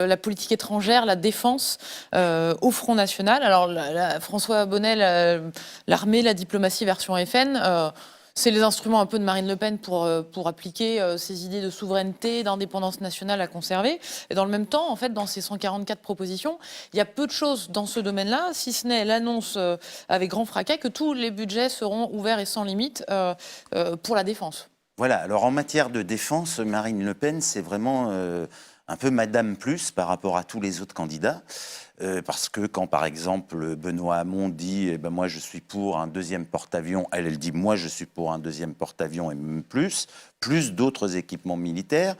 La politique étrangère, la défense au Front National. Alors François Bonnet, l'armée, la diplomatie version FN, c'est les instruments un peu de Marine Le Pen pour appliquer ces idées de souveraineté, d'indépendance nationale à conserver. Et dans le même temps, en fait, dans ces 144 propositions, il y a peu de choses dans ce domaine-là, si ce n'est l'annonce avec grand fracas que tous les budgets seront ouverts et sans limite pour la défense. Voilà, alors en matière de défense, Marine Le Pen, c'est vraiment un peu Madame Plus par rapport à tous les autres candidats. Parce que quand, par exemple, Benoît Hamon dit eh ben, « moi, je suis pour un deuxième porte-avions », elle dit « moi, je suis pour un deuxième porte-avions et même plus d'autres équipements militaires ».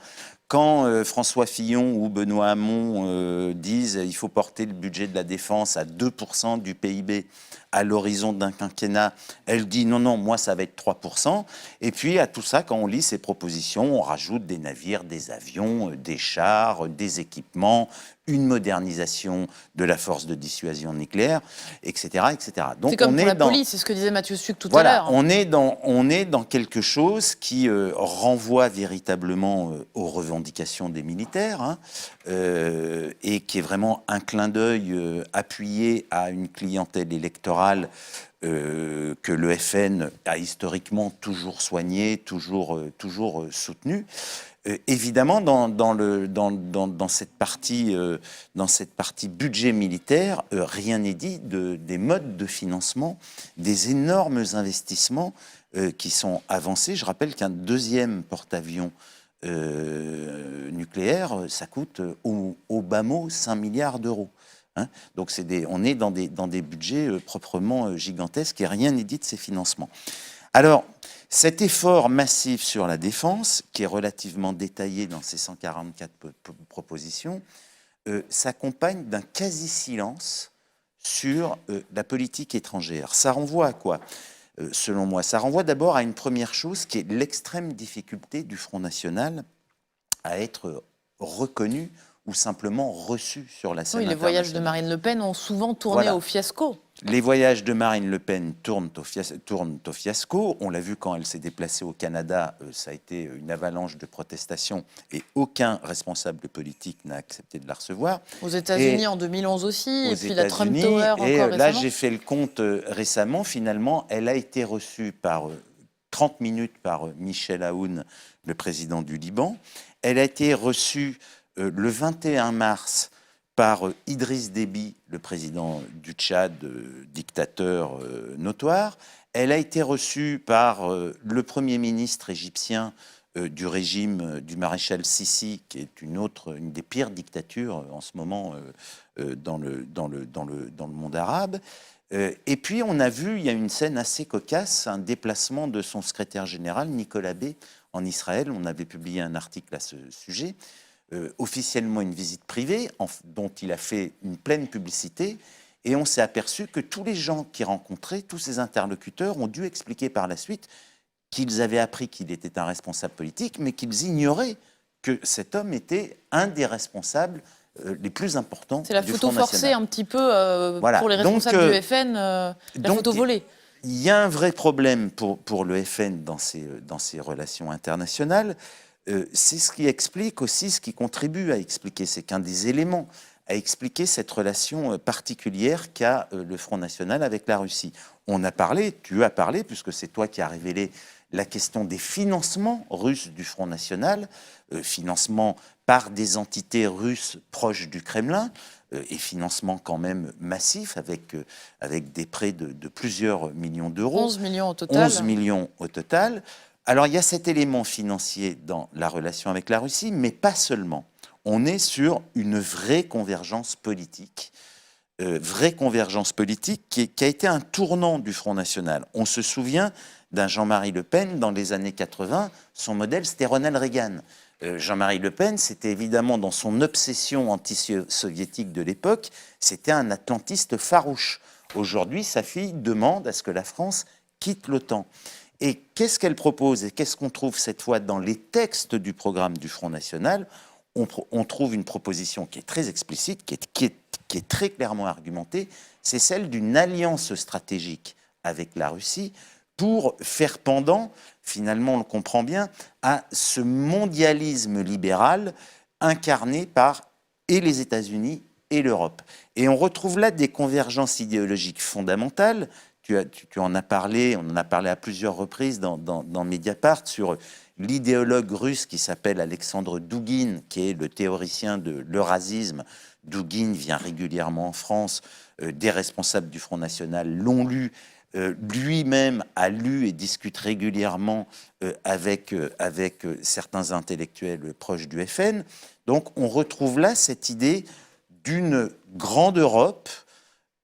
Quand François Fillon ou Benoît Hamon disent « il faut porter le budget de la défense à 2% du PIB », à l'horizon d'un quinquennat, elle dit non, non, moi ça va être 3%. Et puis à tout ça, quand on lit ces propositions, on rajoute des navires, des avions, des chars, des équipements, une modernisation de la force de dissuasion nucléaire, etc. etc. Donc, c'est comme pour la police, c'est ce que disait Mathieu Suc tout à l'heure. On est dans quelque chose qui renvoie véritablement aux revendications des militaires hein, et qui est vraiment un clin d'œil appuyé à une clientèle électorale que le FN a historiquement toujours soigné, toujours soutenu. Évidemment, dans cette partie budget militaire, rien n'est dit des modes de financement, des énormes investissements qui sont avancés. Je rappelle qu'un deuxième porte-avions nucléaire, ça coûte au bas mot 5 milliards d'euros. Hein, donc on est dans des budgets proprement gigantesques et rien n'est dit de ces financements. Alors, cet effort massif sur la défense, qui est relativement détaillé dans ces 144 propositions, s'accompagne d'un quasi-silence sur la politique étrangère. Ça renvoie à quoi, selon moi? Ça renvoie d'abord à une première chose qui est l'extrême difficulté du Front National à être reconnu ou simplement reçu sur la scène internationale. Les voyages de Marine Le Pen ont souvent tourné au fiasco. Les voyages de Marine Le Pen tournent au fiasco. On l'a vu quand elle s'est déplacée au Canada, ça a été une avalanche de protestations et aucun responsable politique n'a accepté de la recevoir. Aux États-Unis en 2011 aussi, et puis la Trump Tower encore récemment. Là, j'ai fait le compte récemment. Finalement, elle a été reçue par 30 minutes par Michel Aoun, le président du Liban. Elle a été reçue le 21 mars par Idriss Déby, le président du Tchad, dictateur notoire. Elle a été reçue par le Premier ministre égyptien du régime du maréchal Sissi, qui est une des pires dictatures en ce moment dans le monde arabe. Et puis on a vu, il y a une scène assez cocasse, un déplacement de son secrétaire général, Nicolas B, en Israël. On avait publié un article à ce sujet. Officiellement une visite privée dont il a fait une pleine publicité et on s'est aperçu que tous les gens qu'il rencontrait, tous ses interlocuteurs ont dû expliquer par la suite qu'ils avaient appris qu'il était un responsable politique mais qu'ils ignoraient que cet homme était un des responsables les plus importants du Front National. C'est la photo forcée un petit peu pour les responsables du FN, la photo volée. Il y a un vrai problème pour le FN dans ses relations internationales. C'est ce qui explique aussi, ce qui contribue à expliquer, c'est qu'un des éléments à expliquer cette relation particulière qu'a le Front National avec la Russie. On a parlé, tu as parlé, puisque c'est toi qui as révélé la question des financements russes du Front National, financement par des entités russes proches du Kremlin, et financement quand même massif avec des prêts de plusieurs millions d'euros. 11 millions au total. 11 millions au total. Alors, il y a cet élément financier dans la relation avec la Russie, mais pas seulement. On est sur une vraie convergence politique qui a été un tournant du Front National. On se souvient d'un Jean-Marie Le Pen dans les années 80, son modèle, c'était Ronald Reagan. Jean-Marie Le Pen, c'était évidemment dans son obsession anti-soviétique de l'époque, c'était un atlantiste farouche. Aujourd'hui, sa fille demande à ce que la France quitte l'OTAN. Et qu'est-ce qu'elle propose et qu'est-ce qu'on trouve cette fois dans les textes du programme du Front National? On trouve une proposition qui est très explicite, qui est très clairement argumentée, c'est celle d'une alliance stratégique avec la Russie pour faire pendant, finalement on le comprend bien, à ce mondialisme libéral incarné par et les États-Unis et l'Europe. Et on retrouve là des convergences idéologiques fondamentales. Tu en as parlé, on en a parlé à plusieurs reprises dans Mediapart sur l'idéologue russe qui s'appelle Alexandre Douguine, qui est le théoricien de l'eurasisme. Douguine vient régulièrement en France, des responsables du Front National l'ont lu, lui-même a lu et discute régulièrement avec certains intellectuels proches du FN. Donc on retrouve là cette idée d'une grande Europe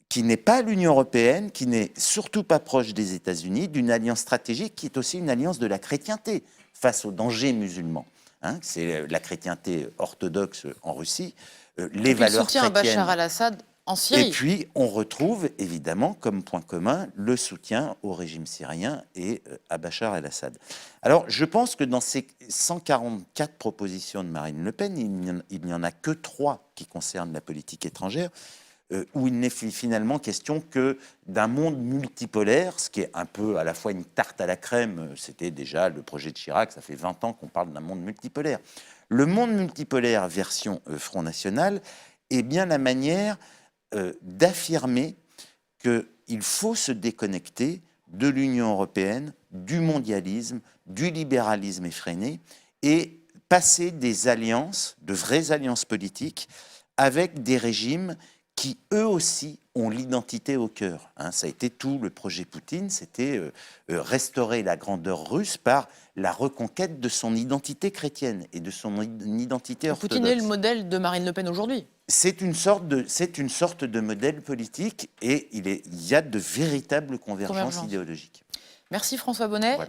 qui n'est pas l'Union européenne, qui n'est surtout pas proche des États-Unis, d'une alliance stratégique qui est aussi une alliance de la chrétienté face aux dangers musulmans. Hein, c'est la chrétienté orthodoxe en Russie, les valeurs soutien à chrétiennes. Bachar al-Assad en Syrie. Et puis, on retrouve évidemment comme point commun le soutien au régime syrien et à Bachar el-Assad. Alors, je pense que dans ces 144 propositions de Marine Le Pen, il n'y en a que 3 qui concernent la politique étrangère, où il n'est finalement question que d'un monde multipolaire, ce qui est un peu à la fois une tarte à la crème. C'était déjà le projet de Chirac, ça fait 20 ans qu'on parle d'un monde multipolaire. Le monde multipolaire version Front National est bien la manière d'affirmer qu'il faut se déconnecter de l'Union européenne, du mondialisme, du libéralisme effréné et passer des alliances, de vraies alliances politiques, avec des régimes qui, eux aussi, ont l'identité au cœur. Hein, ça a été tout le projet Poutine, c'était restaurer la grandeur russe par la reconquête de son identité chrétienne et de son identité orthodoxe. Poutine est le modèle de Marine Le Pen aujourd'hui. C'est une sorte de modèle politique et il y a de véritables convergences idéologiques. Merci François Bonnet. Voilà.